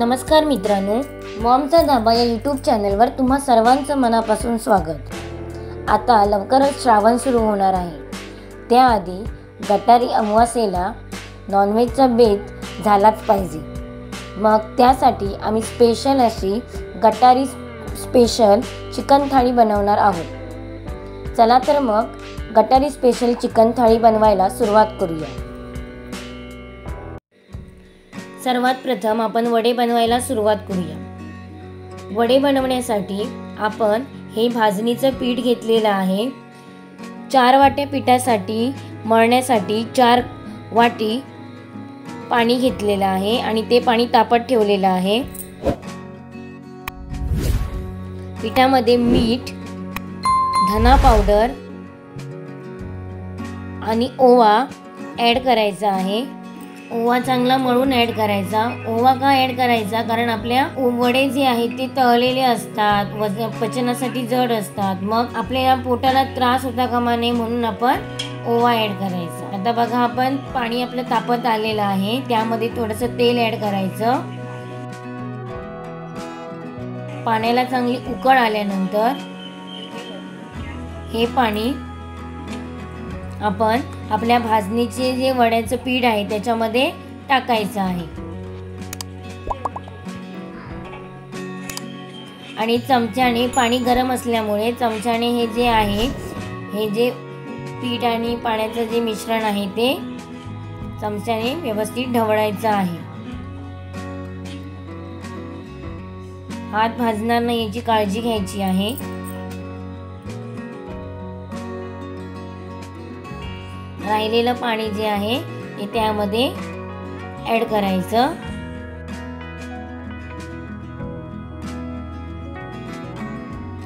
नमस्कार मित्रांनो, मॉमचा धाबा या यूट्यूब चॅनलवर तुम्हा सर्वांचं मनापासून स्वागत। आता लवकरच श्रावण सुरू होणार आहे। त्याआधी गटारी अमावास्येला नॉनव्हेजचा बेत झालाच पाहिजे। मग त्यासाठी आम्ही स्पेशल अशी गटारी स्पेशल चिकन थाळी बनवणार आहोत। चला तर मग गटारी स्पेशल चिकन थाळी बनवायला सुरुवात करूया। सर्वात प्रथम आपण वडे बनवायला सुरुवात करूया। वडे बनवण्यासाठी आपण हे भाजणीचं पीठ घेतलेलं आहे। 4 वाट्या पिठासाठी मळण्यासाठी 4 वाटी पाणी घेतलेलं आहे आणि ते पाणी तापत ठेवलेलं आहे। पिठामध्ये मीठ, धना पावडर आणि ओवा ॲड करायचा आहे। ओवा चांगला मळून ॲड करायचा। ओवा का ॲड करायचा? कारण आपल्या वडे जे आहेत ते तळलेले असतात, पचनासाठी जड असतात, मग आपल्या पोटाला त्रास होता कामा नये म्हणून आपण ओवा ॲड करायचा। आता बघा, आपण पाणी आपलं तापत आलेलं आहे, त्यामध्ये थोडंसं तेल ॲड करायचं। पाण्याला चांगली उकळ आल्यानंतर हे पाणी आपण आपल्या भाजणीचे जे वड्याचं पीठ आहे त्याच्यामध्ये टाकायचं आहे आणि चमच्याने, पाणी गरम असल्यामुळे चमच्याने हे जे आहे, हे जे पीठ आणि पाण्याचं जे मिश्रण आहे ते चमच्याने व्यवस्थित ढवळायचं आहे। हात भाजणार नाही याची काळजी घ्यायची आहे। राहिलेलं पाणी जे आहे ते त्यामध्ये ॲड करायचं।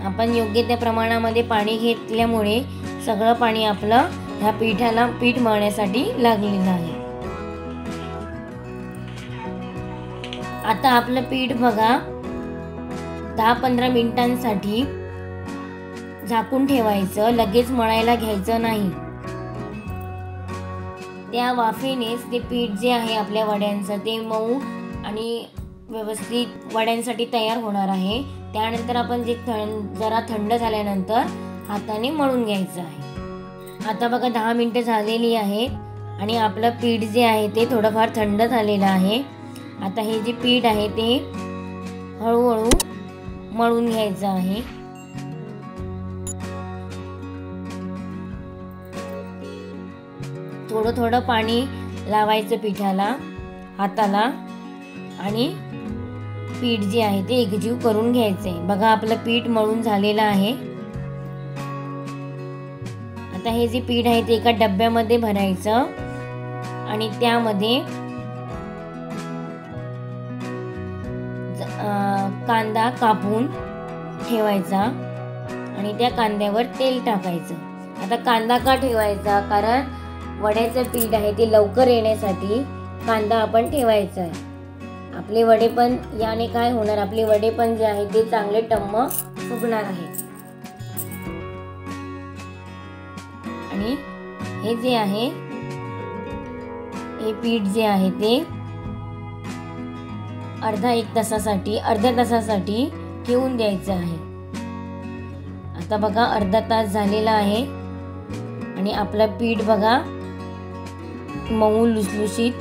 आपण योग्य त्या प्रमाणामध्ये पाणी घेतल्यामुळे सगळं पाणी आपलं ह्या पिठाला पीठ मळण्यासाठी लागलेलं आहे। आता आपलं पीठ बघा 10-15 मिनिटांसाठी झाकून ठेवायचं, लगेच मळायला घ्यायचं नाही। त्या वाफेनेच ते पीठ जे आहे आपल्या वड्यांचं ते मऊ आणि व्यवस्थित वड्यांसाठी तयार होणार आहे। त्यानंतर आपण जे जरा थंड झाल्यानंतर हाताने मळून घ्यायचं आहे। आता बघा 10 मिनिटं झालेली आहेत आणि आपलं पीठ जे आहे ते थोडंफार थंड झालेलं आहे। आता हे जे पीठ आहे ते हळूहळू मळून घ्यायचं आहे। थोडं थोडं पाणी लावायचं पिठाला, हाताला, आणि पीठ जे आहे ते एकजीव करून घ्यायचंय। बघा, आपलं पीठ मळून झालेलं आहे। आता हे जे पीठ आहे ते एका डब्यामध्ये भरायचं आणि त्यामध्ये कांदा कापून ठेवायचा आणि त्या कांद्यावर तेल टाकायचं। आता कांदा का ठेवायचा? कारण वड्याचं पीठ आहे ते लवकर येण्यासाठी कांदा आपण ठेवायचा आहे। आपले वडे पण याने काय होणार, आपले वडे पण जे आहे ते चांगले टम्म फुगणार आहे। आणि हे जे आहे, हे पीठ जे आहे ते अर्ध्या तासासाठी ठेवून द्यायचं आहे। आता बघा, अर्धा तास झालेला आहे आणि आपलं पीठ बघा मऊ लुसलुशीत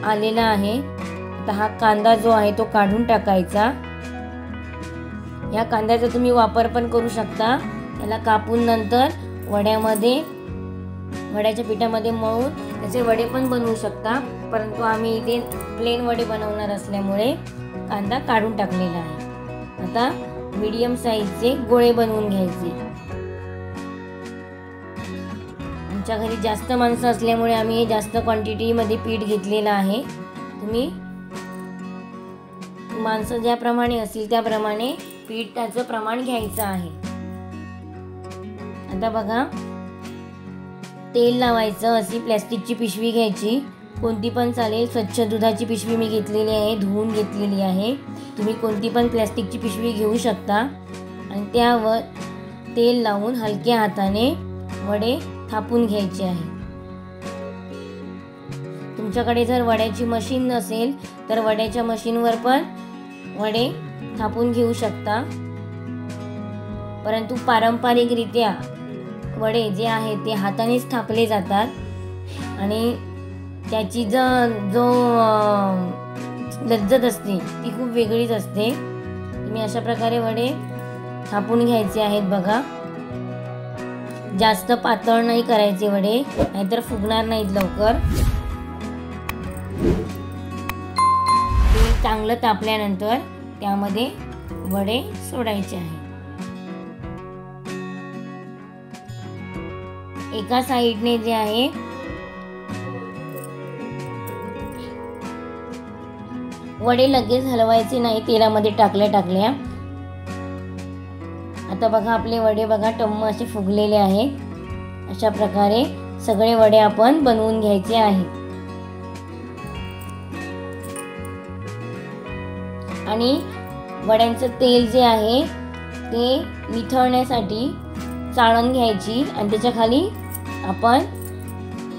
आलेला आहे। आता हा कांदा जो आहे तो काढून टाकायचा। या कांद्याचा तुम्ही वापर पण करू शकता, त्याला कापून नंतर वड्याच्या पिठामध्ये मळून त्याचे वडे पण बनवू शकता, परंतु आम्ही इथे प्लेन वडे बनवणार असल्यामुळे कांदा काढून टाकलेला आहे। आता मीडियम साईजचे गोळे बनवून घ्यायचे। आमच्या घरी जास्त माणसं असल्यामुळे आम्ही जास्त क्वांटिटीमध्ये पीठ घेतलेलं आहे। तुम्ही माणसं ज्याप्रमाणे असतील त्याप्रमाणे पीठाचं प्रमाण घ्यायचं आहे। आता बघा, तेल लावायचं। अशी प्लॅस्टिकची पिशवी घ्यायची, कोणती पण चालेल। स्वच्छ दुधाची पिशवी मी घेतलेली आहे, धुवून घेतलेली आहे। तुम्ही कोणती पण प्लॅस्टिकची पिशवी घेऊ शकता आणि त्यावर तेल लावून हलक्या हाताने वडे थापून घ्यायचे आहे। तुमच्याकडे जर वड्याची मशीन नसेल तर वड्याच्या मशीनवर पण वडे थापून घेऊ शकता, परंतु पारंपरिकरित्या वडे जे आहेत ते हातानेच थापले जातात आणि त्याची जो लज्जत असते ती खूप वेगळीच असते। तुम्ही अशा प्रकारे वडे थापून घ्यायचे आहेत बघा। जास्त पातळ नाही करायचे वडे, नाहीतर फुगणार नाहीत लवकर। तेल चांगलं तापल्यानंतर त्यामध्ये वडे सोडायचे आहे। एका साइडने जे आहे वडे लगेच हलवायचे नाही तेलामध्ये टाकल्या। आता बघा आपले वडे बघा टम्म असे फुगलेले आहेत। अशा प्रकारे सगळे वडे आपण बनवून घ्यायचे आहेत आणि वड्यांचं तेल जे आहे ते निथळण्यासाठी चाळण घ्यायची आणि त्याच्या खाली आपण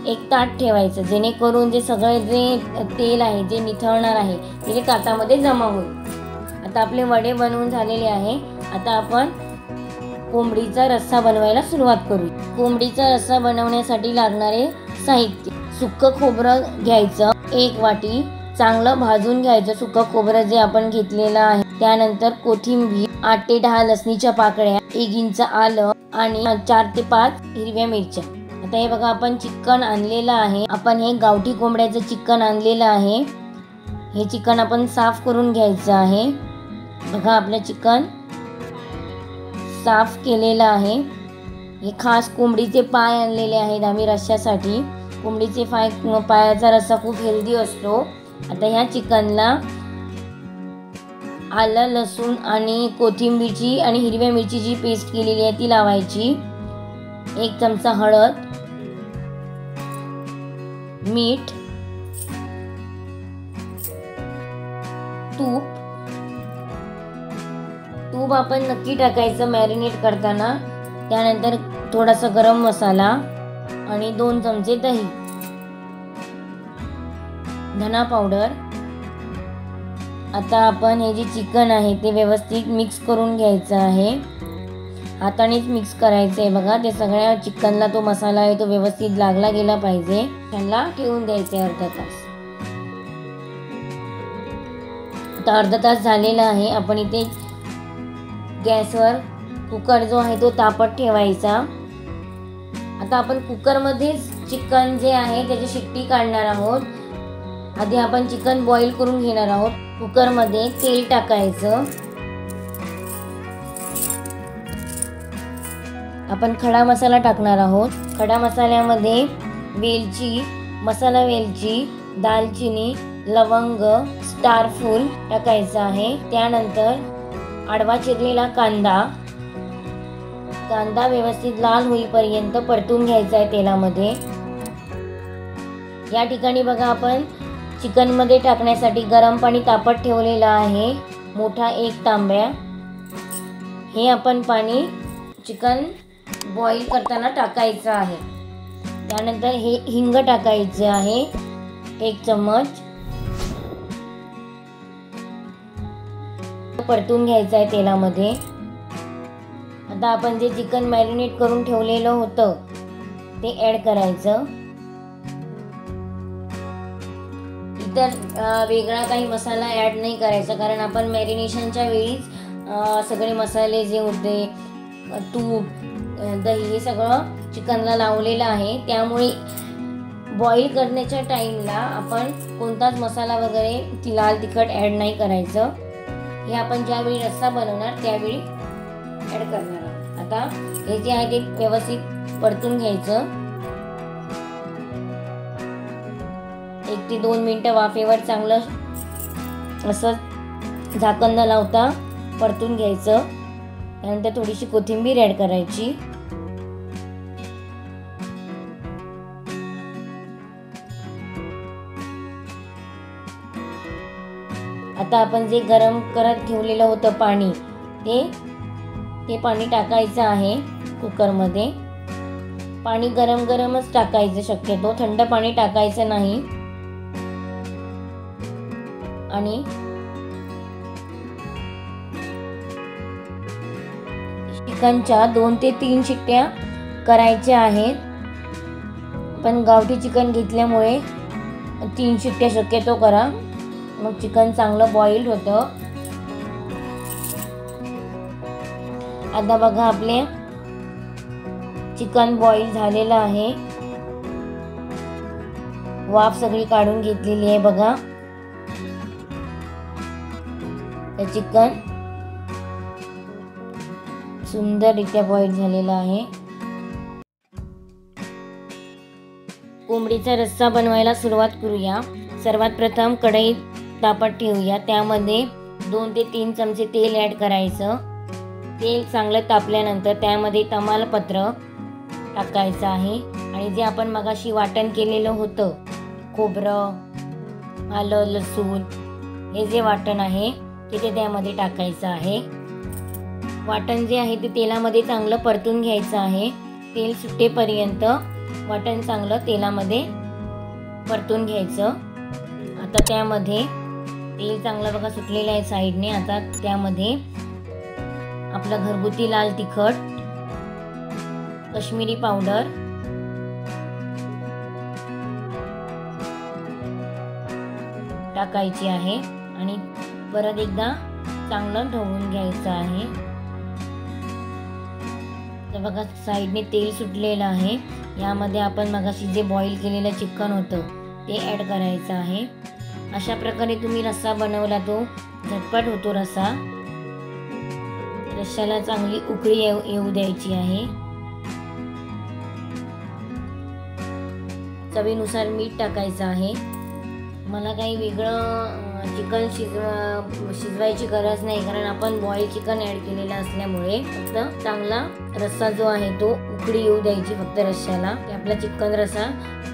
एक ताट ठेवायचं, जेणेकरून जे सगळे जे तेल आहे जे निथळणार आहे ते ताटामध्ये जमा होईल। आता आपले वडे बनवून झालेले आहे। आता आपण कोंबडीचा रस्सा बनवायला सुरुवात करू। कोंबडीचा रस्सा बनवण्यासाठी लागणारे साहित्य: सुक्क खोबरं घ्यायचं 1 वाटी, चांगलं भाजून घ्यायचं सुक्क खोबरं जे आपण घेतलेलं आहे। त्यानंतर कोथिंबीर, 8 ते 10 लसणीच्या पाकळ्या, 1 इंच आलं आणि 4 ते 5 हिरव्या मिरच्या। आता हे बघा आपण चिकन आणलेलं आहे, आपण हे गावठी कोंबड्याचं चिकन आणलेलं आहे। हे चिकन आपण साफ करून घ्यायचं आहे। बघा आपलं चिकन साफ केलेलं आहे। हे खास कोंबडीचे पाय आणलेले आहेत आम्ही रस्स्यासाठी। कोंबडीचे पायाचा रस्सा खूप हेल्दी असतो। आता ह्या चिकनला आलं, लसूण आणि कोथिंबीरची आणि हिरव्या मिरचीची पेस्ट केलेली आहे ती लावायची। 1 चमचा हळद, मीठ, तूप आपण नक्की टाकायचं मॅरिनेट करताना। त्यानंतर थोडासा गरम मसाला आणि 2 चमचे दही, धना पावडर। आता आपण हे जे चिकन आहे ते व्यवस्थित मिक्स करून घ्यायचं आहे। हातानेच मिक्स करायचं आहे बघा। ते सगळ्या चिकनला तो मसाला आहे तो व्यवस्थित लागला गेला पाहिजे। त्याला ठेवून द्यायचे अर्धा तास। आता अर्धा तास झालेला आहे। आपण इथे गॅसवर कुकर जो आहे तो तापत ठेवायचा। आता आपण कुकरमध्येच चिकन जे आहे त्याची शिट्टी काढणार आहोत। आधी आपण चिकन बॉईल करून घेणार आहोत। कुकरमध्ये तेल टाकायचं। आपण खडा मसाला टाकणार आहोत। खडा मसाल्यामध्ये वेलची, मसाला वेलची, दालचिनी, लवंग, स्टार फूल टाकायचं आहे। त्यानंतर आडवा चिरलेला कांदा व्यवस्थित लाल होईपर्यंत परतून घ्यायचा आहे तेलामध्ये। या ठिकाणी बघा आपण चिकन मध्ये टाकण्यासाठी गरम पाणी तापत ठेवलेलं आहे, मोठा 1 तांब्या। हे आपण पाणी चिकन बॉईल करताना टाकायचं आहे। त्यानंतर हे हिंग टाकायचं आहे 1 चम्मच, परतून घ्यायचं आहे तेलामध्ये। आता आपण जे चिकन मॅरिनेट करून ठेवलेलं होतं ते ॲड करायचं। इतर वेगळा काही मसाला ॲड नाही करायचा, कारण आपण मॅरिनेशनच्या वेळीच सगळे मसाले जे होते, तूप, दही हे सगळं चिकनला लावलेलं आहे। त्यामुळे बॉईल करण्याच्या टाईमला आपण कोणताच मसाला वगैरे लाल तिखट ॲड नाही करायचं। हे आपण ज्यावेळी रस्सा बनवणार त्यावेळी ॲड करणार आहोत। आता हे जे आहे ते व्यवस्थित परतून घ्यायचं। 1 ते 2 मिनिटं वाफेवर चांगलं असं झाकण न लावता परतून घ्यायचं। त्यानंतर थोडीशी कोथिंबीर ॲड करायची। आता आपण जे गरम करत ठेवलेलं होतं पाणी ते पाणी टाकायचं आहे कुकरमध्ये। पाणी गरमच टाकायचं, शक्यतो थंड पाणी टाकायचं नाही। आणि चिकनच्या 2 ते 3 शिट्ट्या करायच्या आहेत, पण गावठी चिकन घेतल्यामुळे 3 शिट्ट्या शक्यतो करा, मग चिकन चांगलं बॉईल होतं. आता बघा आपले चिकन बॉईल झालेलं आहे, वाफ सगळी काढून घेतलेली आहे. बघा हे चिकन सुंदररित्या बॉईल झालेलं आहे. कोंबडीचा रस्सा बनवायला सुरुवात करूया. सर्वात प्रथम कढई तापत ठेवूया, त्यामध्ये 2 ते 3 चमचे तेल ॲड करायचं. तेल चांगलं तापल्यानंतर त्यामध्ये तमालपत्र टाकायचं आहे आणि जे आपण मगाशी वाटण केलेलं होतं, खोबरं, आलं, लसूण, हे जे वाटण आहे ते त्यामध्ये टाकायचं आहे. वाटण जे आहे ते तेलामध्ये चांगलं परतून घ्यायचं आहे. तेल सुटेपर्यंत वाटण चांगलं तेलामध्ये परतून घ्यायचं. आता त्यामध्ये तेल चांगलं बघा सुटलेलं आहे साईडने. आता त्यामध्ये आपलं घरगुती लाल तिखट, काश्मीरी पावडर, टाकायची आहे आणि परत एकदा चांगलं ढवळून घ्यायचं आहे. तर बघा साईडने तेल सुटलेलं आहे. यामध्ये आपण मगाशी जे बॉईल केलेलं चिकन होतं ते ॲड करायचं आहे. अशा प्रकारे तुम्ही रस्सा बनवला तो झटपट होतो. रस्स्याला चांगली उकळी येऊ द्यायची आहे. चवीनुसार मीठ टाकायचं आहे. मला काही वेगळं चिकन शिजवायची गरज नाही, कारण आपण बॉईल चिकन ॲड केलेलं असल्यामुळे फक्त चांगला रस्सा जो आहे तो उकळी येऊ द्यायची फक्त रस्स्याला, की आपला चिकन रस्सा,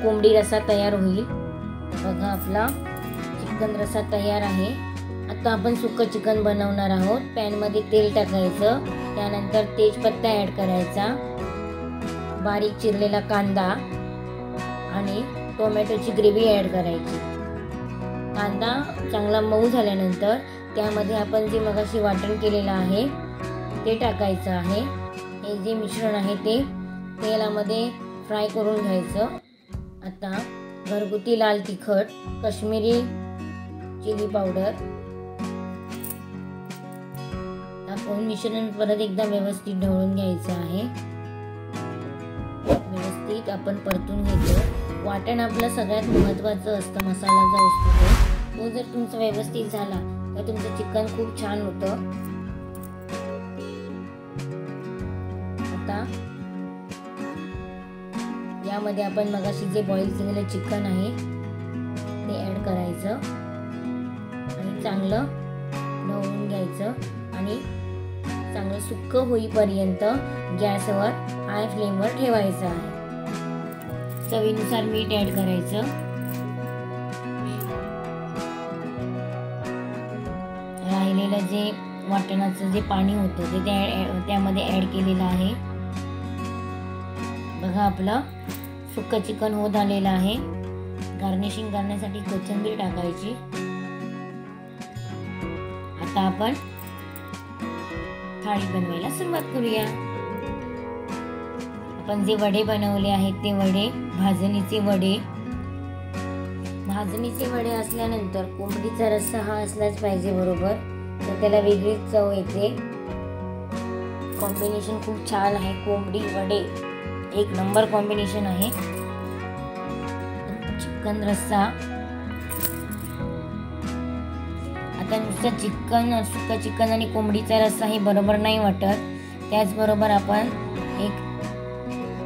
कोंबडी रस्सा तयार होईल. बघा आपला चिकन रस्सा तयार आहे. आता आपण सुकं चिकन बनवणार आहोत. पॅनमध्ये तेल टाकायचं, त्यानंतर तेजपत्ता ॲड करायचा, बारीक चिरलेला कांदा आणि टोमॅटोची ग्रेव्ही ॲड करायची. कांदा चांगला मऊ झाल्यानंतर त्यामध्ये आपण जे मगाशी वाटण केलेलं आहे ते टाकायचं आहे. हे जे मिश्रण आहे ते तेलामध्ये फ्राय करून घ्यायचं. आता घरगुती लाल तिखट, काश्मीरी चिली पावडर टाकून मिश्रण परत एकदा व्यवस्थित ढवळून घ्यायचं आहे. व्यवस्थित आपण परतून घेतो. वाटण आपलं सगळ्यात महत्त्वाचं असतं, मसाला जो असतो तो जर तुमचा व्यवस्थित झाला तर तुमचं चिकन खूप छान होतं. आता यामध्ये आपण मगाशी जे बॉईल केलेलं चिकन आहे ते ॲड करायचं आणि चांगलं ढवळून घ्यायचं आणि चांगलं सुक्क होईपर्यंत गॅसवर हाय फ्लेमवर ठेवायचं आहे. चवीनुसार मीठ ॲड करायचं. राहिलेलं जे वाटणाचं जे पाणी होतं ते त्यामध्ये ॲड केलेलं आहे. बघा आपलं सुक्क चिकन होत आलेलं आहे. गार्निशिंग करण्यासाठी कोथिंबीर टाकायची. आता आपण थाळी बनवायला सुरुवात करूया. आपण जे वडे बनवले आहेत ते वडे, भाजणीचे वडे असल्यानंतर कोंबडीचा रस्सा हा असलाच पाहिजे बरोबर, तर त्याला वेगळीच चव येते. कॉम्बिनेशन खूप छान आहे. कोंबडी वडे एक नंबर कॉम्बिनेशन आहे. चिकन रस्सा, आता नुसतं सुक्का चिकन आणि कोंबडीचा रस्सा हे बरोबर नाही वाटत. त्याचबरोबर आपण एक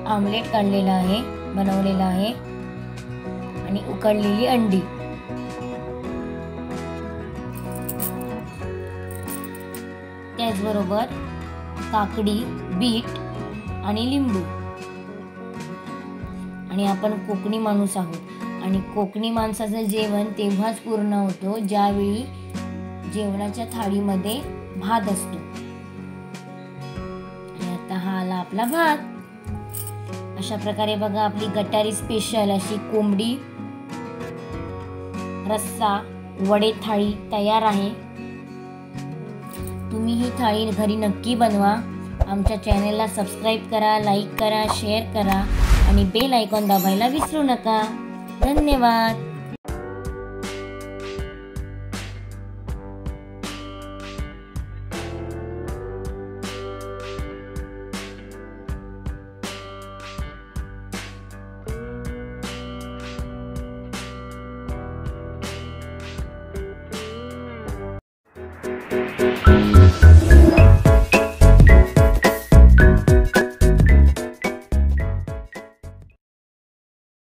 आमलेट काढलेला आहे, बनवलेला आहे आणि उकडलेली अंडी. त्याचबरोबर काकडी, बीट आणि लिंबू. आणि आपण कोकणी माणूस आहोत आणि कोकणी माणसाचं जेवण तेव्हाच पूर्ण होतो ज्यावेळी जेवणाच्या थाळीमध्ये भात असतो. आणि आता हा आला आपला भात. अशा प्रकारे बघा आपली गटारी स्पेशल अशी कोंबडी रस्सा वडे थाळी तयार आहे। तुम्ही ही थाळी घरी नक्की बनवा। आमच्या चॅनलला सबस्क्राईब करा, लाईक करा, शेअर करा आणि बेल आयकॉन दाबायला विसरू नका। धन्यवाद।